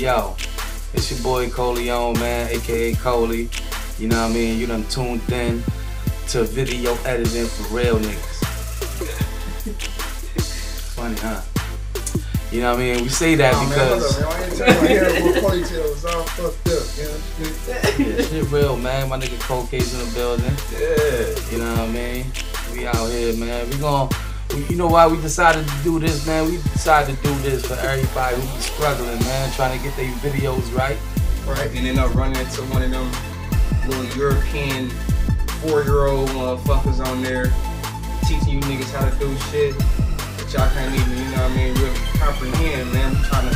yo, it's your boy Coleon, man, aka Coley. You know what I mean? You done tuned in to video editing for real niggas. Funny, huh? You know what I mean? We say that because yeah, shit real, man. My nigga Coca's in the building. Yeah. You know what I mean? We out here, man. You know why we decided to do this, man? We decided to do this for everybody who be struggling, man, trying to get their videos right. Right, and then I'm running into one of them little European 4-year-old motherfuckers on there teaching you niggas how to do shit that y'all can't even, you know what I mean, really comprehend, man. I'm trying to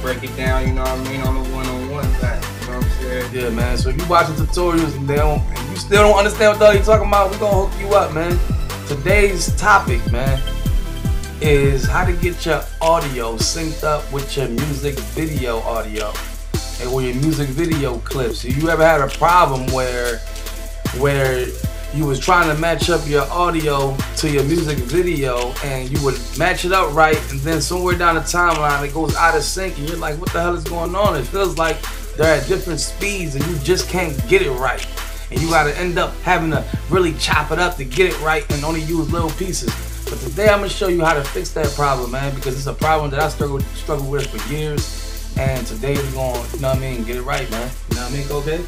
break it down, you know what I mean, on a one-on-one back, you know what I'm saying? Yeah, man, so if you watching tutorials and you still don't understand what the hell you talking about, we gonna hook you up, man. Today's topic, man, is how to get your audio synced up with your music video audio or your music video clips. If you ever had a problem where you was trying to match up your audio to your music video and you would match it up right, and then somewhere down the timeline it goes out of sync and you're like, what the hell is going on? It feels like they're at different speeds and you just can't get it right. And you gotta end up having to really chop it up to get it right and only use little pieces. But today I'm gonna show you how to fix that problem, man, because it's a problem that I struggled with for years. And today we're gonna, you know what I mean, get it right, man. You know what I mean, okay?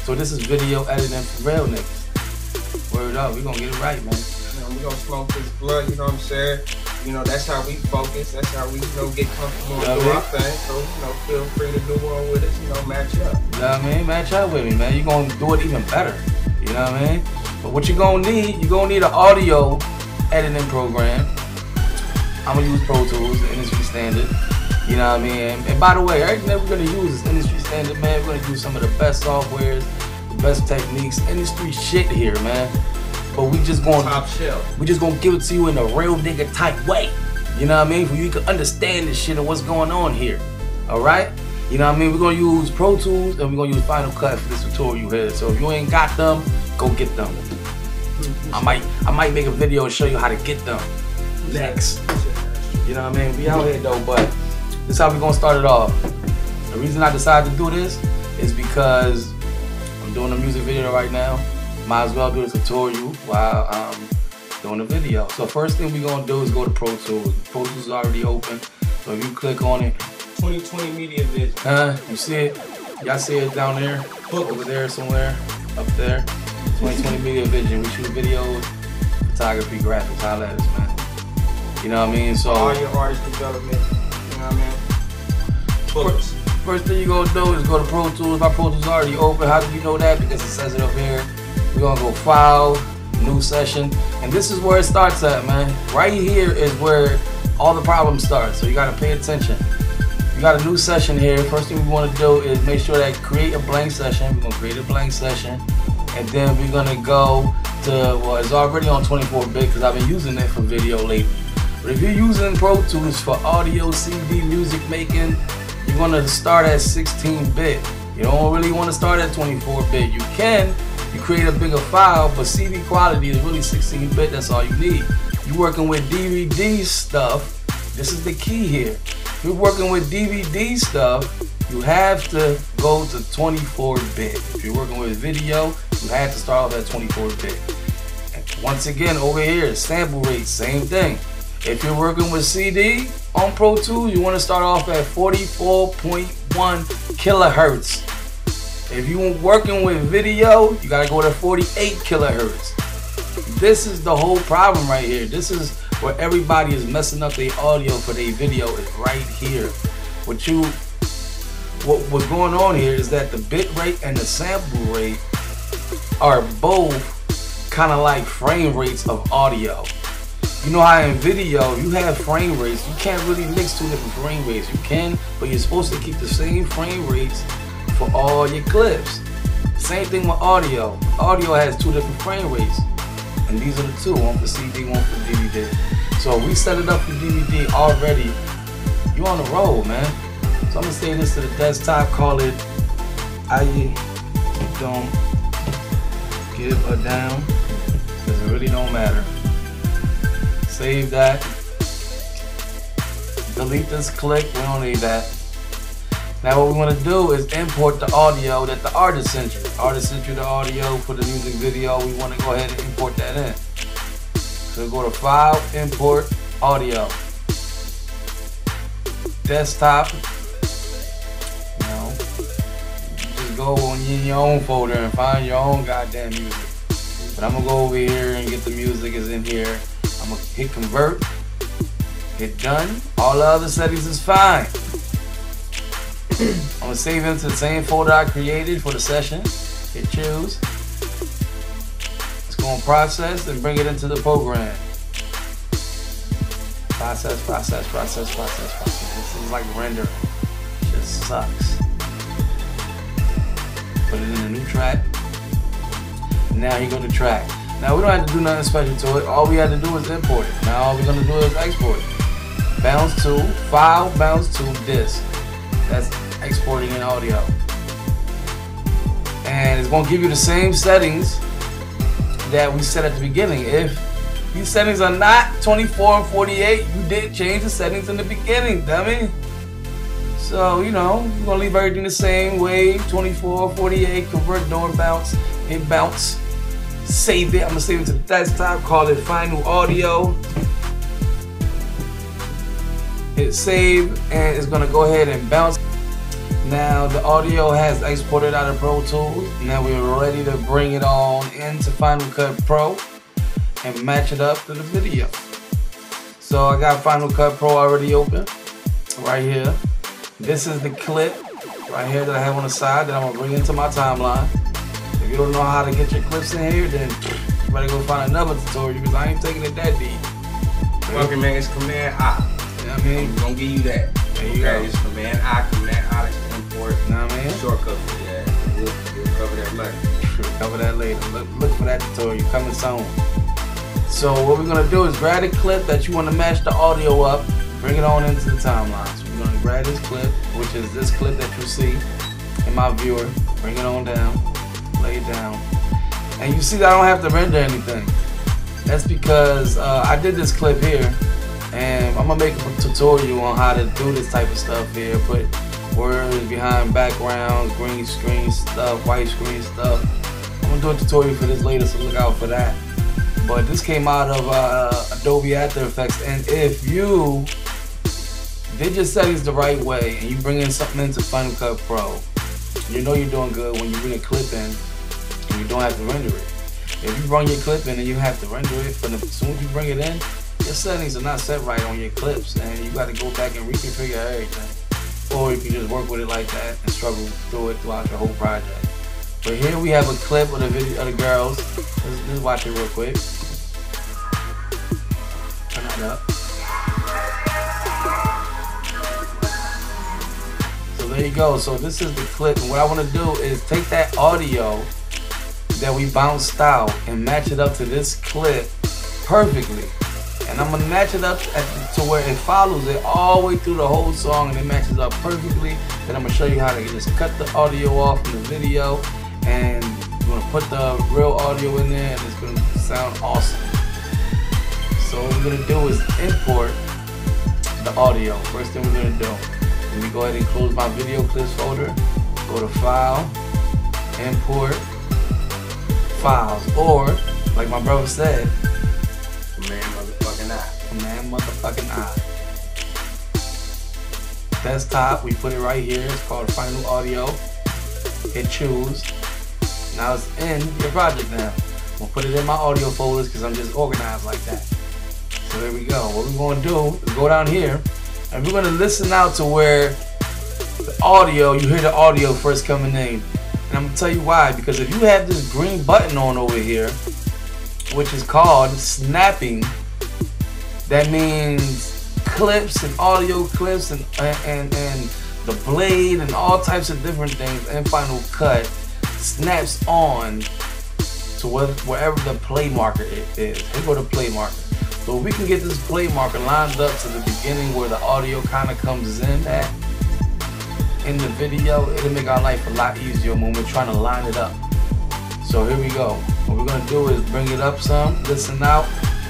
So this is video editing for real niggas. Word up, we're gonna get it right, man. You know, we're gonna smoke this blunt, you know what I'm saying? You know, that's how we focus, that's how we, you know, get comfortable and do our thing. So, you know, feel free to do one with us, you know, match up. You know what I mean? Match up with me, man. You're gonna do it even better. You know what I mean? But what you're gonna need an audio editing program. I'm gonna use Pro Tools, the industry standard. You know what I mean? And by the way, everything that we're gonna use is industry standard, man. We're gonna use some of the best softwares, the best techniques, industry shit here, man. But we just gonna top shelf. We just gonna give it to you in a real nigga type way. You know what I mean? For you can understand this shit and what's going on here. Alright? You know what I mean? We're gonna use Pro Tools and we're gonna use Final Cut for this tutorial here. So if you ain't got them, go get them. I might make a video and show you how to get them next. You know what I mean? We out here though, but this is how we gonna start it off. The reason I decided to do this is because I'm doing a music video right now. Might as well do a tutorial while I'm doing a video. So first thing we're gonna do is go to Pro Tools. Pro Tools is already open. So if you click on it, 2020 Media Vision. You see it? Y'all see it down there? Over there somewhere, up there. 2020 Media Vision. We shoot videos, photography, graphics, holla at us, man. You know what I mean? So all your artist development, you know what I mean? First thing you're gonna do is go to Pro Tools. My Pro Tools is already open. How do you know that? Because it says it up here. We're gonna go File, New Session, and this is where it starts at, man. Right here is where all the problems start, so you gotta pay attention. You got a new session here. First thing we wanna do is make sure that create a blank session. We're gonna create a blank session, and then we're gonna go to, well, it's already on 24-bit because I've been using it for video lately. But if you're using Pro Tools for audio, CD, music making, you're gonna start at 16-bit. You don't really wanna start at 24-bit. You can. You create a bigger file, but CD quality is really 16-bit, that's all you need. You're working with DVD stuff, this is the key here. If you're working with DVD stuff, you have to go to 24-bit. If you're working with video, you have to start off at 24-bit. Once again, over here, sample rate, same thing. If you're working with CD on Pro Tools, you want to start off at 44.1 kilohertz. If you're working with video, you gotta go to 48 kilohertz. This is the whole problem right here. This is where everybody is messing up their audio for their video, is right here. What's going on here is that the bit rate and the sample rate are both kind of like frame rates of audio. You know how in video you have frame rates, you can't really mix two different frame rates. You can, but you're supposed to keep the same frame rates for all your clips. Same thing with audio. Audio has two different frame rates, and these are the two, one for CD, one for DVD. So we set it up for DVD already. You on the roll, man. So I'm gonna say this to the desktop, call it I don't give a damn, because it really don't matter. Save that. Delete this click, we don't need that. Now what we want to do is import the audio that the artist sent you. Artist sent you the audio for the music video. We want to go ahead and import that in. So go to File, Import Audio. Desktop. You know, just go in your own folder and find your own goddamn music. But I'm gonna go over here and get the music is in here. I'm gonna hit Convert. Hit Done. All the other settings is fine. I'm gonna save them to the same folder I created for the session. Hit Choose. It's gonna process and bring it into the program. Process. This is like rendering. Just sucks. Put it in a new track. Now you go to track. Now we don't have to do nothing special to it. All we have to do is import it. Now all we're gonna do is export it. Bounce to File, bounce to Disk. That's exporting in audio. And it's gonna give you the same settings that we set at the beginning. If these settings are not 24 and 48, you did change the settings in the beginning, dummy. So, you know, you're gonna leave everything the same way. 24, 48, convert, door bounce, hit bounce. Save it. I'm gonna save it to the desktop, call it Final Audio. Hit save, and it's gonna go ahead and bounce. Now the audio has exported out of Pro Tools. Now we're ready to bring it on into Final Cut Pro and match it up to the video. So I got Final Cut Pro already open right here. This is the clip right here that I have on the side that I'm gonna bring into my timeline. If you don't know how to get your clips in here, then you better go find another tutorial because I ain't taking it that deep. Fucking man, it's Command I. You know what I mean? I'm gonna give you that. There you go. It's Command I, to import. You know what I mean? Shortcut for that. We'll cover that later. Cover that later. Look for that tutorial coming soon. So what we're gonna do is grab a clip that you want to match the audio up, bring it on into the timeline. So we're gonna grab this clip, which is this clip that you see in my viewer. Bring it on down, lay it down, and you see that I don't have to render anything. That's because I did this clip here, and I'm gonna make a tutorial on how to do this type of stuff here. Put words behind backgrounds, green screen stuff, white screen stuff. I'm gonna do a tutorial for this later, so look out for that. But this came out of Adobe After Effects, and if you did your settings the right way and you bring in something into Final Cut Pro, you know you're doing good when you bring a clip in and you don't have to render it. If you bring your clip in and you have to render it, but as soon as you bring it in, your settings are not set right on your clips, and you got to go back and reconfigure everything. Or you can just work with it like that and struggle through it throughout your whole project. But here we have a clip of the video of the girls. Let's watch it real quick. Turn that up. So there you go. So this is the clip, and what I want to do is take that audio that we bounced out and match it up to this clip perfectly. And I'm gonna match it up to where it follows it all the way through the whole song, and it matches up perfectly. Then I'm gonna show you how to just cut the audio off from the video, and we're gonna put the real audio in there, and it's gonna sound awesome. So what we're gonna do is import the audio. First thing we're gonna do, let me go ahead and close my video clips folder. Go to File, Import, Files, or like my brother said, Command motherfucking I. Desktop, we put it right here. It's called Final Audio. Hit Choose. Now it's in your project now. I'm gonna put it in my audio folders because I'm just organized like that. So there we go. What we're gonna do is go down here and we're gonna listen out to where the audio, you hear the audio first coming in. And I'm gonna tell you why. Because if you have this green button on over here, which is called snapping, that means clips and audio clips and the blade and all types of different things in Final Cut snaps on to wherever the play marker is. Here go the play marker. So if we can get this play marker lined up to the beginning where the audio kind of comes in at in the video, it'll make our life a lot easier when we're trying to line it up. So here we go. What we're gonna do is bring it up some, listen out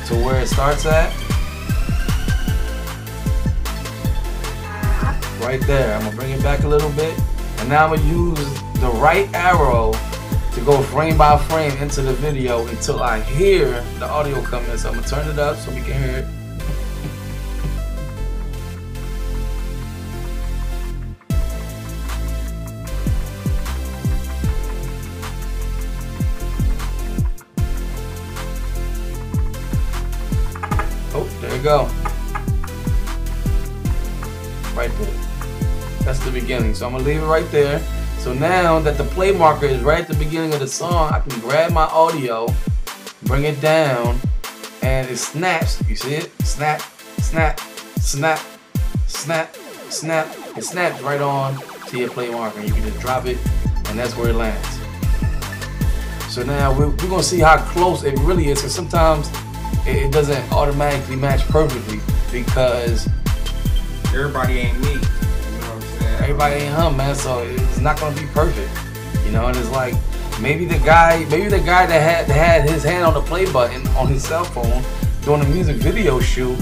to where it starts at. right there. I'm gonna bring it back a little bit, and now I'm gonna use the right arrow to go frame by frame into the video until I hear the audio come in. So I'm gonna turn it up so we can hear it. Oh, there you go. Right there. That's the beginning. So I'm gonna leave it right there. So now that the play marker is right at the beginning of the song, I can grab my audio, bring it down, and it snaps. You see it? Snap, snap, snap, snap, snap. It snaps right on to your play marker. You can just drop it, and that's where it lands. So now we're gonna see how close it really is, because sometimes it doesn't automatically match perfectly because everybody ain't me. Everybody ain't him, man, so it's not gonna be perfect, you know. And it's like maybe the guy that had his hand on the play button on his cell phone doing a music video shoot,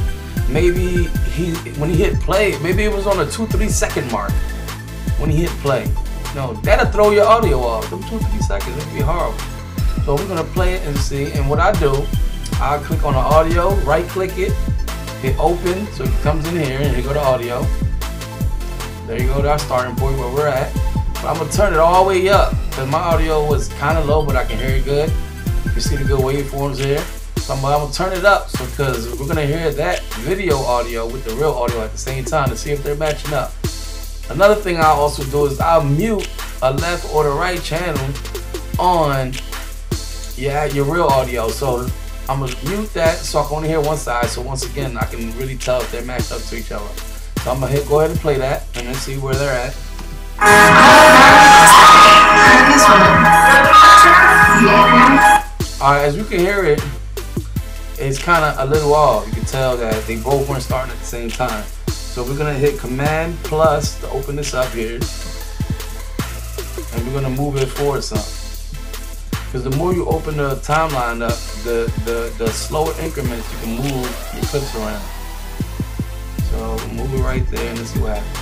maybe when he hit play, maybe it was on a 2-3 second mark when he hit play. No, that'll throw your audio off. Them 2-3 seconds, it'd be horrible. So we're gonna play it and see. And what I do, I click on the audio, right click it, hit open, so it comes in here, and here go the audio. There you go, that's our starting point where we're at. But I'm gonna turn it all the way up because my audio was kind of low, but I can hear it good. You can see the good waveforms here. So I'm gonna turn it up because we're gonna hear that video audio with the real audio at the same time to see if they're matching up. Another thing I'll also do is I'll mute a left or the right channel on your real audio. So I'm gonna mute that so I can only hear one side. So once again, I can really tell if they're matched up to each other. So I'm gonna go ahead and play that and then see where they're at. Alright, as you can hear it, it's kind of a little off. You can tell that they both weren't starting at the same time. So we're gonna hit Command plus to open this up here, and we're gonna move it forward some. Because the more you open the timeline up, the slower increments you can move your clips around. So we'll move it right there and let's see what happens.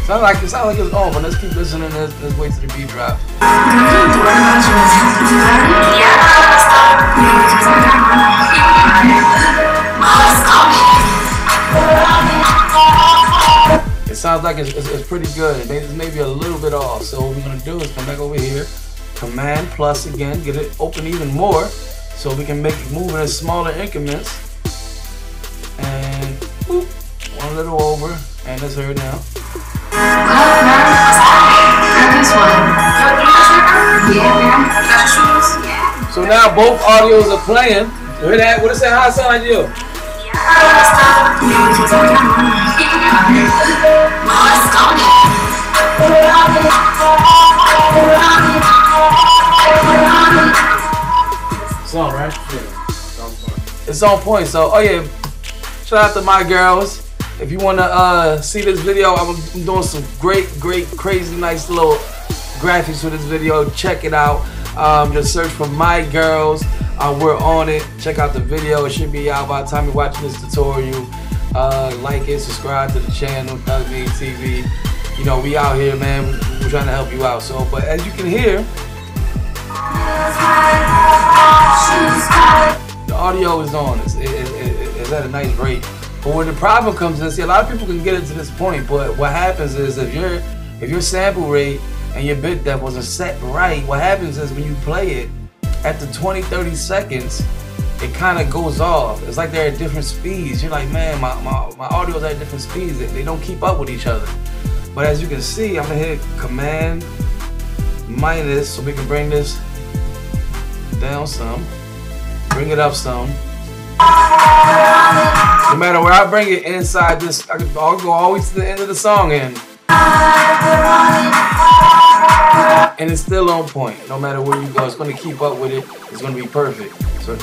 Sounds like it's on, but let's keep listening. Let's wait till the beat drops. It sounds like it's pretty good. It's maybe a little bit off. So what we're gonna do is come back over here. Command plus again, get it open even more so we can make it move in smaller increments. And whoop, one little over, and let's hear it now. So now both audios are playing. You hear that? What is that? How it sound like you? It's on, right? Yeah. It's on point. So, oh yeah, shout out to my girls. If you wanna see this video, I'm doing some great, crazy, nice little graphics for this video. Check it out. Just search for My Girls. We're on it. Check out the video. It should be out by the time you're watching this tutorial. Like it, subscribe to the channel, THUGMADETV. You know, we out here, man. We're trying to help you out. So, but as you can hear, the audio is on. It's at a nice rate. But where the problem comes in, see, a lot of people can get it to this point, but what happens is if your sample rate and your bit depth wasn't set right, what happens is when you play it at the 20-30 seconds, it kind of goes off. It's like they're at different speeds. You're like, man, my audio's at different speeds. They don't keep up with each other. But as you can see, I'm gonna hit Command minus so we can bring this down some, bring it up some. No matter where I bring it inside this, I'll go always to the end of the song and it's still on point. No matter where you go, it's going to keep up with it. It's going to be perfect. So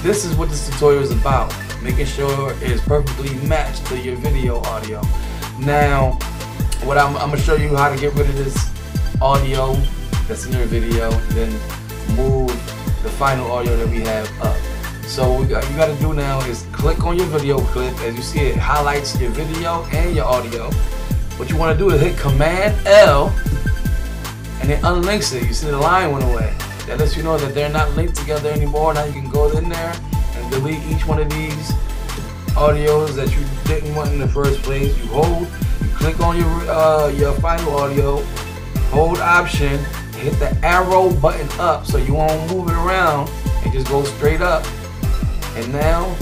this is what this tutorial is about, making sure it's perfectly matched to your video audio. Now, what I'm going to show you how to get rid of this audio that's in your video, then move the final audio that we have up. So what you gotta do now is click on your video clip. As you see, it highlights your video and your audio. What you wanna do is hit Command L and it unlinks it. You see the line went away. That lets you know that they're not linked together anymore. Now you can go in there and delete each one of these audios that you didn't want in the first place. You click on your final audio, hold Option, hit the arrow button up so you won't move it around and just go straight up. And now,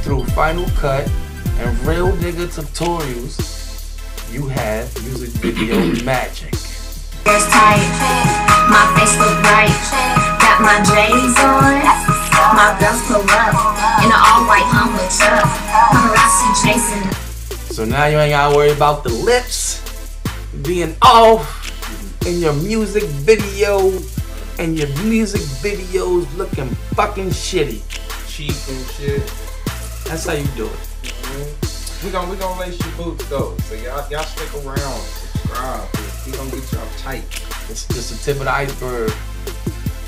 through Final Cut and Real Nigga Tutorials, you have music video magic. First tight, my face look right, got my J's on, my girls pull up, in an all-white Hummer truck, paparazzi chasing. So now you ain't gotta worry about the lips being off in your music video, and your music videos looking fucking shitty. Cheap and shit. That's how you do it. We gonna lace your boots though, so y'all stick around, subscribe. We gonna get y'all tight. It's just the tip of the iceberg.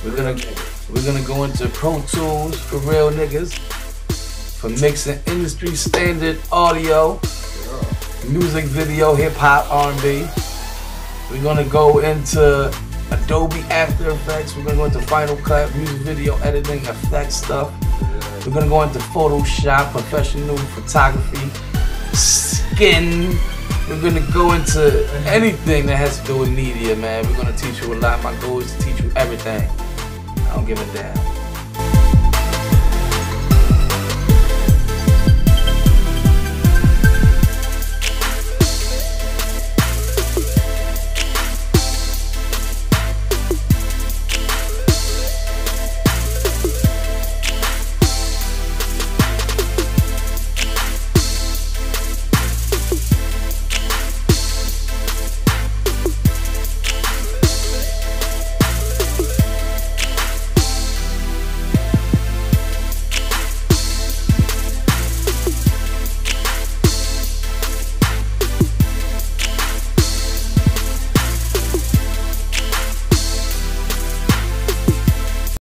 We're gonna go into Pro Tools for real niggas, for mixing industry standard audio, music video, hip hop, R&B. We're gonna go into Adobe After Effects. We're gonna go into Final Cut, music video editing, effects stuff. We're gonna go into Photoshop, professional photography, skin. We're gonna go into anything that has to do with media, man. We're gonna teach you a lot. My goal is to teach you everything. I don't give a damn.